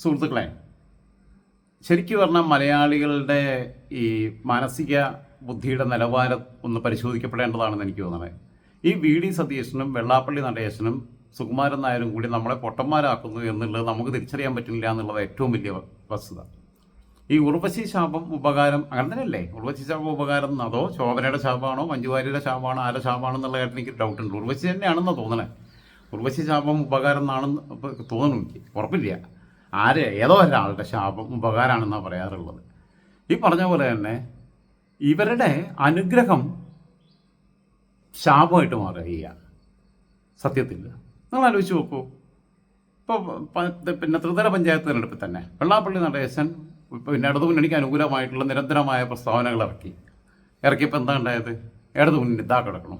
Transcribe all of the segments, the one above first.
സുഹൃത്തുക്കളെ, ശരിക്കും പറഞ്ഞാൽ മലയാളികളുടെ ഈ മാനസിക ബുദ്ധിയുടെ നിലവാരം ഒന്ന് പരിശോധിക്കപ്പെടേണ്ടതാണെന്ന് എനിക്ക് തോന്നുന്നത്. ഈ വി.ഡി. സതീശനും വെള്ളാപ്പള്ളി നടേശനും സുകുമാരൻ നായരും കൂടി നമ്മളെ പൊട്ടന്മാരാക്കുന്നു എന്നുള്ളത് നമുക്ക് തിരിച്ചറിയാൻ പറ്റില്ല എന്നുള്ളത് ഏറ്റവും വലിയ വസ്തുത. ഈ ഉർവശി ശാപം ഉപകാരം അങ്ങനെ തന്നെയല്ലേ? ഉർവശി ശാപം ഉപകാരം അതോ ശോഭനയുടെ ശാപമാണോ മഞ്ജുവാരിയുടെ ശാപമാണോ ആരുടെ ശാപമാണെന്നുള്ള കാര്യത്തിൽ എനിക്ക് ഡൗട്ടുണ്ട്. ഉർവശി തന്നെയാണെന്നാണ് തോന്നണേ. ഉർവശി ശാപം ഉപകാരം എന്നാണെന്ന് തോന്നുന്നു, എനിക്ക് ഉറപ്പില്ല. ഏതോ ഒരാളുടെ ശാപം ഉപകാരമാണെന്നാണ് പറയാറുള്ളത്. ഈ പറഞ്ഞ പോലെ തന്നെ ഇവരുടെ അനുഗ്രഹം ശാപമായിട്ട് മാറുക സത്യത്തിൽ. നിങ്ങൾ ആലോചിച്ച് നോക്കൂ. ഇപ്പോൾ പിന്നെ ത്രിതല പഞ്ചായത്ത് തിരഞ്ഞെടുപ്പിൽ തന്നെ വെള്ളാപ്പള്ളി നടേശൻ പിന്നെ ഇടതുമുന്നണിക്ക് അനുകൂലമായിട്ടുള്ള നിരന്തരമായ പ്രസ്താവനകൾ ഇറക്കിയപ്പോൾ എന്താ ഉണ്ടായത്? ഇടതുമുന്നണി ഇതാ കിടക്കണം,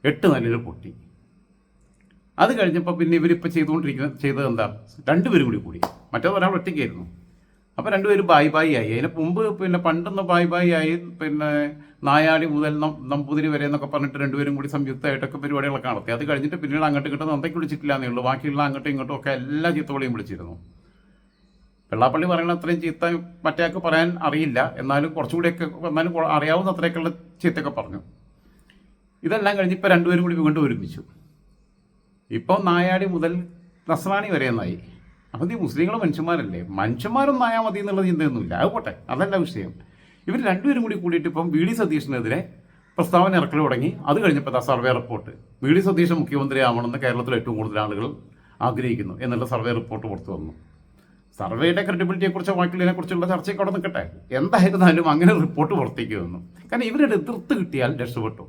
8 നിലയിൽ പൊട്ടി. അത് കഴിഞ്ഞപ്പോൾ പിന്നെ ഇവരിപ്പോൾ ചെയ്തത് എന്താ? 2 പേരും കൂടി മറ്റേത് ഒരാൾ ഒറ്റയ്ക്കായിരുന്നു. അപ്പോൾ 2 പേരും ബായ് ബായി ആയി. അതിന് മുമ്പ് പിന്നെ പണ്ടൊന്ന് ബായ് ബായി ആയി, പിന്നെ നായാടി മുതൽ നമ്പൂതിരി വരെ എന്നൊക്കെ പറഞ്ഞിട്ട് 2 പേരും കൂടി സംയുക്തമായിട്ടൊക്കെ പരിപാടികളൊക്കെ നടത്തി. അത് കഴിഞ്ഞിട്ട് പിന്നീട് അങ്ങോട്ട് ഇങ്ങോട്ട് നന്ദയ്ക്ക് വിളിച്ചിട്ടില്ല എന്നേ ഉള്ളൂ. ബാക്കിയുള്ള അങ്ങോട്ടും ഇങ്ങോട്ടും ഒക്കെ എല്ലാ ചീത്തകളെയും വിളിച്ചിരുന്നു. വെള്ളാപ്പള്ളി പറയുന്ന അത്രയും ചീത്ത മറ്റേക്ക് പറയാൻ അറിയില്ല, എന്നാലും കുറച്ചുകൂടിയൊക്കെ എന്നാലും അറിയാവുന്ന അത്രയൊക്കെയുള്ള ചീത്തയൊക്കെ പറഞ്ഞു. ഇതെല്ലാം കഴിഞ്ഞ് ഇപ്പോൾ 2 പേരും കൂടി വീണ്ടും ഒരുമിച്ചു. ഇപ്പോൾ നായാടി മുതൽ നസ്രാണി വരെ എന്നായി. അപ്പം ഈ മുസ്ലിങ്ങൾ മനുഷ്യന്മാരല്ലേ, മനുഷ്യന്മാരൊന്നും ആയാൽ മതി എന്നുള്ള ചിന്തയൊന്നുമില്ല. അത് പോട്ടെ, അതല്ല വിഷയം. ഇവർ 2 പേരും കൂടിയിട്ട് ഇപ്പം വി.ഡി. സതീശനെതിരെ പ്രസ്താവന ഇറക്കൽ തുടങ്ങി. അത് കഴിഞ്ഞപ്പോൾ സർവേ റിപ്പോർട്ട്, വി.ഡി. സതീശൻ മുഖ്യമന്ത്രിയാവണമെന്ന് കേരളത്തിൽ ഏറ്റവും കൂടുതൽ ആളുകൾ ആഗ്രഹിക്കുന്നു എന്നുള്ള സർവേ റിപ്പോർട്ട് പുറത്തു വന്നു. സർവേയുടെ ക്രെഡിബിലിറ്റിയെക്കുറിച്ചോ ബാക്കിയുള്ളതിനെക്കുറിച്ചുള്ള ചർച്ചയൊക്കെ അവിടെ നിൽക്കട്ടെ. എന്തായിരുന്നാലും അങ്ങനെ റിപ്പോർട്ട് പുറത്തേക്ക് വന്നു. കാരണം ഇവരുടെ എതിർത്ത് കിട്ടിയാൽ രക്ഷപ്പെട്ടു.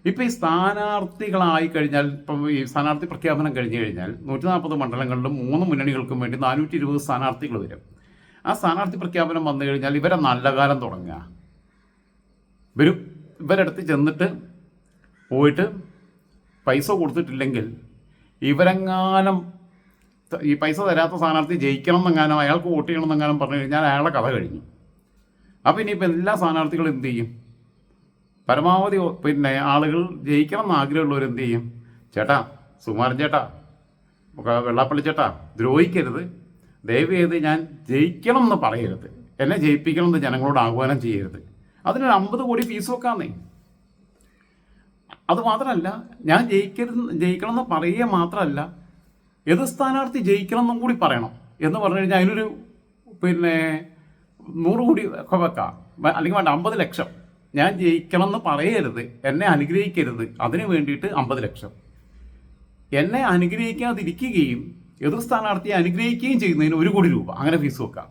ഇപ്പം ഈ സ്ഥാനാർത്ഥികളായി കഴിഞ്ഞാൽ, ഇപ്പം ഈ സ്ഥാനാർത്ഥി പ്രഖ്യാപനം കഴിഞ്ഞു കഴിഞ്ഞാൽ 140 മണ്ഡലങ്ങളിലും 3 മുന്നണികൾക്കും വേണ്ടി 420 സ്ഥാനാർത്ഥികൾ വരും. ആ സ്ഥാനാർത്ഥി പ്രഖ്യാപനം വന്നു കഴിഞ്ഞാൽ ഇവരെ നല്ല കാലം തുടങ്ങുക. ഇവരടുത്ത് ചെന്നിട്ട് പോയിട്ട് പൈസ കൊടുത്തിട്ടില്ലെങ്കിൽ ഇവരെങ്ങാനും ഈ പൈസ തരാത്ത സ്ഥാനാർത്ഥി ജയിക്കണം എന്നെങ്ങാനും അയാൾക്ക് വോട്ട് ചെയ്യണം എന്നെങ്ങാനും പറഞ്ഞു കഴിഞ്ഞാൽ അയാളെ കഥ കഴിഞ്ഞു. അപ്പം ഇനിയിപ്പോൾ എല്ലാ സ്ഥാനാർത്ഥികളും എന്ത് ചെയ്യും? പരമാവധി പിന്നെ ആളുകൾ ജയിക്കണം എന്ന് ആഗ്രഹമുള്ളവർ എന്ത് ചെയ്യും? ചേട്ടാ, സുകുമാരൻ ചേട്ടാ, വെള്ളാപ്പള്ളി ചേട്ടാ, ദ്രോഹിക്കരുത്, ദയവ് ചെയ്ത് ഞാൻ ജയിക്കണം എന്ന് പറയരുത്, എന്നെ ജയിപ്പിക്കണം എന്ന് ജനങ്ങളോട് ആഹ്വാനം ചെയ്യരുത്, അതിനൊരു 50 കോടി ഫീസ് വെക്കാന്നേ. അത് മാത്രമല്ല, ഞാൻ ജയിക്കണം എന്ന് പറയുക മാത്രമല്ല, ഏത് സ്ഥാനാർത്ഥി ജയിക്കണം എന്നും കൂടി പറയണം എന്ന് പറഞ്ഞു കഴിഞ്ഞാൽ അതിനൊരു പിന്നെ 100 കോടി ഒക്കെ വെക്കാം. അല്ലെങ്കിൽ വേണ്ട 50 ലക്ഷം. ഞാൻ ജയിക്കണം എന്ന് പറയരുത്, എന്നെ അനുഗ്രഹിക്കരുത്, അതിന് വേണ്ടിയിട്ട് 50 ലക്ഷം. എന്നെ അനുഗ്രഹിക്കാതിരിക്കുകയും എതിർ സ്ഥാനാർത്ഥിയെ അനുഗ്രഹിക്കുകയും ചെയ്യുന്നതിന് 1 കോടി രൂപ, അങ്ങനെ ഫീസ് വെക്കാം.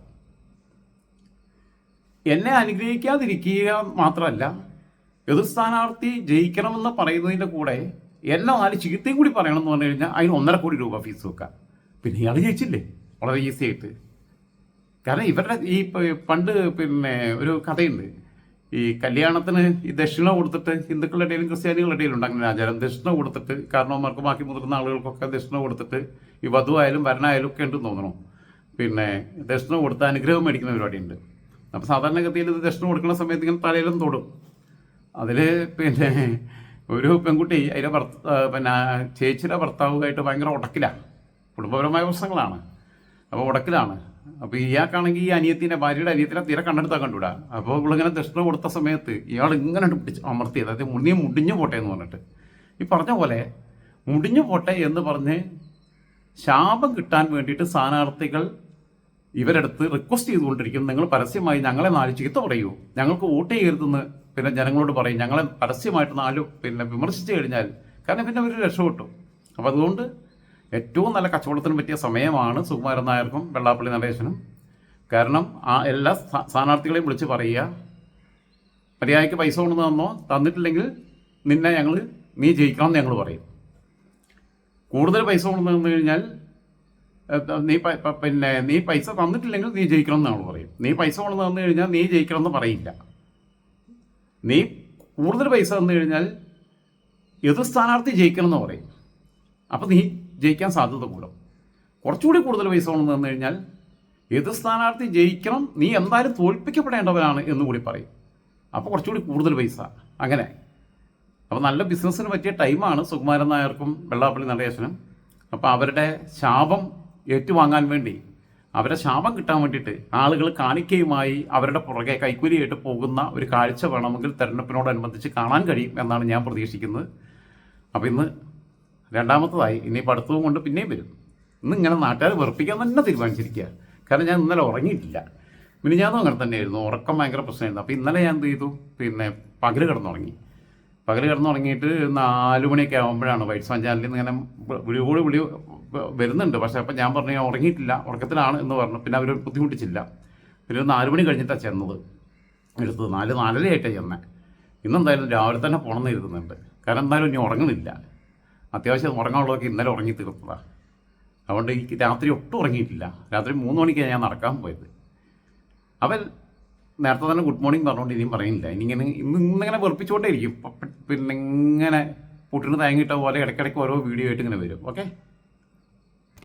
എന്നെ അനുഗ്രഹിക്കാതിരിക്കുക മാത്രമല്ല, എതിർ സ്ഥാനാർത്ഥി ജയിക്കണമെന്ന് പറയുന്നതിൻ്റെ കൂടെ എന്നെ 4 ചീത്തയും കൂടി പറയണം എന്ന് പറഞ്ഞു കഴിഞ്ഞാൽ അതിന് 1.5 കോടി രൂപ ഫീസ് വെക്കാം. പിന്നെ ഇയാൾ ജയിച്ചില്ലേ വളരെ ഈസി ആയിട്ട്. കാരണം ഇവരുടെ ഈ പണ്ട് പിന്നെ ഒരു കഥയുണ്ട്. ഈ കല്യാണത്തിന് ഈ ദക്ഷിണ കൊടുത്തിട്ട് ഹിന്ദുക്കളുടെ ഇടയിലും ക്രിസ്ത്യാനികളുടെ ഇടയിലുണ്ട് അങ്ങനെ ആചാരം. ദക്ഷിണ കൊടുത്തിട്ട് കാരണവന്മാർക്ക് ബാക്കി മുതിർന്ന ആളുകൾക്കൊക്കെ ദക്ഷിണ കൊടുത്തിട്ട് ഈ വധുവായാലും വരനായാലും ഒക്കെ ഉണ്ടെന്ന് തോന്നണം. പിന്നെ ദക്ഷിണ കൊടുത്ത് അനുഗ്രഹം മേടിക്കുന്ന പരിപാടിയുണ്ട്. അപ്പോൾ സാധാരണഗതിയിൽ ഇത് ദക്ഷിണ കൊടുക്കുന്ന സമയത്ത് ഇങ്ങനെ തലയിലും തൊടും. അതിൽ പിന്നെ ഒരു പെൺകുട്ടി അതിൻ്റെ പിന്നെ ചേച്ചിയുടെ ഭർത്താവുമായിട്ട് ഭയങ്കര ഉടക്കിലാണ്, കുടുംബപരമായ പ്രശ്നങ്ങളാണ്. അപ്പോൾ ഉടക്കിലാണ്. അപ്പോൾ ഇയാൾക്കാണെങ്കിൽ ഈ ഭാര്യയുടെ അനിയത്തിനെ തീരെ കണ്ടെടുത്താൽ കണ്ടുവിടാ. അപ്പോൾ ഇവളിങ്ങനെ ദക്ഷിണ കൊടുത്ത സമയത്ത് ഇയാൾ ഇങ്ങനെ പിടിച്ച് അമർത്തി, അതായത് നീ മുടിഞ്ഞു പോട്ടെ എന്ന് പറഞ്ഞിട്ട്, ഈ പറഞ്ഞ പോലെ മുടിഞ്ഞു പോട്ടെ എന്ന് പറഞ്ഞ് ശാപം കിട്ടാൻ വേണ്ടിയിട്ട് സ്ഥാനാർത്ഥികൾ ഇവരെടുത്ത് റിക്വസ്റ്റ് ചെയ്തുകൊണ്ടിരിക്കും. നിങ്ങൾ പരസ്യമായി ഞങ്ങളെ 4 ചീത്ത പറയൂ, ഞങ്ങൾക്ക് വോട്ട് ചെയ്യരുതെന്ന് പിന്നെ ജനങ്ങളോട് പറയും. ഞങ്ങളെ പരസ്യമായിട്ട് 4 പിന്നെ വിമർശിച്ചു കഴിഞ്ഞാൽ കാരണം പിന്നെ അവർ രക്ഷപ്പെട്ടു. അപ്പോൾ അതുകൊണ്ട് ഏറ്റവും നല്ല കച്ചവടത്തിന് പറ്റിയ സമയമാണ് സുകുമാരൻ നായർക്കും വെള്ളാപ്പള്ളി നടേശനും. കാരണം ആ എല്ലാ സ്ഥാനാർത്ഥികളെയും വിളിച്ച് പറയുക, മര്യാദയ്ക്ക് പൈസ കൊണ്ടു തന്നോ, തന്നിട്ടില്ലെങ്കിൽ നീ ജയിക്കണം എന്ന് ഞങ്ങൾ പറയും. കൂടുതൽ പൈസ കൊണ്ടു തന്നു കഴിഞ്ഞാൽ നീ പൈസ തന്നിട്ടില്ലെങ്കിൽ നീ ജയിക്കണം എന്ന് ഞങ്ങൾ പറയും. നീ പൈസ കൊണ്ടു തന്നു കഴിഞ്ഞാൽ നീ ജയിക്കണം എന്ന് പറയില്ല. നീ കൂടുതൽ പൈസ തന്നു കഴിഞ്ഞാൽ എതിർ സ്ഥാനാർത്ഥി ജയിക്കണം എന്ന് പറയും. അപ്പോൾ നീ ജയിക്കാൻ സാധ്യത കൂടും. കുറച്ചുകൂടി കൂടുതൽ പൈസ കൊണ്ടു തന്നു കഴിഞ്ഞാൽ എതിർ സ്ഥാനാർത്ഥി ജയിക്കണം, നീ എന്തായാലും തോൽപ്പിക്കപ്പെടേണ്ടവനാണ് എന്നുകൂടി പറയും. അപ്പോൾ കുറച്ചുകൂടി കൂടുതൽ പൈസ. അങ്ങനെ അപ്പോൾ നല്ല ബിസിനസ്സിന് പറ്റിയ ടൈമാണ് സുകുമാരൻ നായർക്കും വെള്ളാപ്പള്ളി നടേശനും. അപ്പോൾ അവരുടെ ശാപം ഏറ്റുവാങ്ങാൻ വേണ്ടി, അവരെ ശാപം കിട്ടാൻ വേണ്ടിയിട്ട് ആളുകൾ കാണിക്കയുമായി അവരുടെ പുറകെ കൈക്കൂലിയായിട്ട് പോകുന്ന ഒരു കാഴ്ച വേണമെങ്കിൽ തെരഞ്ഞെടുപ്പിനോടനുബന്ധിച്ച് കാണാൻ കഴിയും എന്നാണ് ഞാൻ പ്രതീക്ഷിക്കുന്നത്. അപ്പോൾ ഇന്ന് രണ്ടാമത്തതായി ഇനിയിപ്പോൾ അടുത്തതും കൊണ്ട് പിന്നെയും വരും. ഇന്ന് ഇങ്ങനെ നാട്ടുകാർ വെറുപ്പിക്കാൻ തന്നെ തീരുമാനിച്ചിരിക്കുക. കാരണം ഞാൻ ഇന്നലെ ഉറങ്ങിയിട്ടില്ല. മിനിഞ്ഞാന്നും അങ്ങനെ തന്നെയായിരുന്നു, ഉറക്കം ഭയങ്കര പ്രശ്നമായിരുന്നു. അപ്പോൾ ഇന്നലെ ഞാൻ എന്ത് ചെയ്തു, പിന്നെ പകൽ കിടന്നുറങ്ങി. പകൽ കിടന്നുറങ്ങിയിട്ട് 4 മണിയൊക്കെ ആകുമ്പോഴാണ് വൈറ്റ് സ്വാൻ ചാനലിൽ നിന്ന് ഇങ്ങനെ വിളി വരുന്നുണ്ട്. പക്ഷേ അപ്പം ഞാൻ പറഞ്ഞു ഞാൻ ഉറങ്ങിയിട്ടില്ല, ഉറക്കത്തിലാണ് എന്ന് പറഞ്ഞു. പിന്നെ അവർ ബുദ്ധിമുട്ടിച്ചില്ല. പിന്നെ 4 മണി കഴിഞ്ഞിട്ടാണ് ചെന്നത്, എടുത്തത് 4-4:30 ആയിട്ടാണ് ചെന്നത്. ഇന്നെന്തായാലും രാവിലെ തന്നെ പോകണമെന്ന് ഇരുന്നുണ്ട്. കാരണം എന്തായാലും ഇനി ഉറങ്ങുന്നില്ല. അത്യാവശ്യം ഉറങ്ങാനുള്ളതൊക്കെ ഇന്നലെ ഉറങ്ങി തീർത്തതാണ്. അതുകൊണ്ട് ഈ രാത്രി ഒട്ടും ഉറങ്ങിയിട്ടില്ല. രാത്രി 3 മണിക്കാണ് ഞാൻ നടക്കാൻ പോയത്. അവൻ നേരത്തെ തന്നെ ഗുഡ് മോർണിംഗ് പറഞ്ഞുകൊണ്ട് ഇനിയും പറയുന്നില്ല. ഇന്നിങ്ങനെ വെറുപ്പിച്ചുകൊണ്ടേ ഇരിക്കും. പിന്നെ ഇങ്ങനെ പുട്ടിന് തേങ്ങിട്ട പോലെ ഇടയ്ക്കിടയ്ക്ക് ഓരോ വീഡിയോ ആയിട്ട് ഇങ്ങനെ വരും. ഓക്കെ.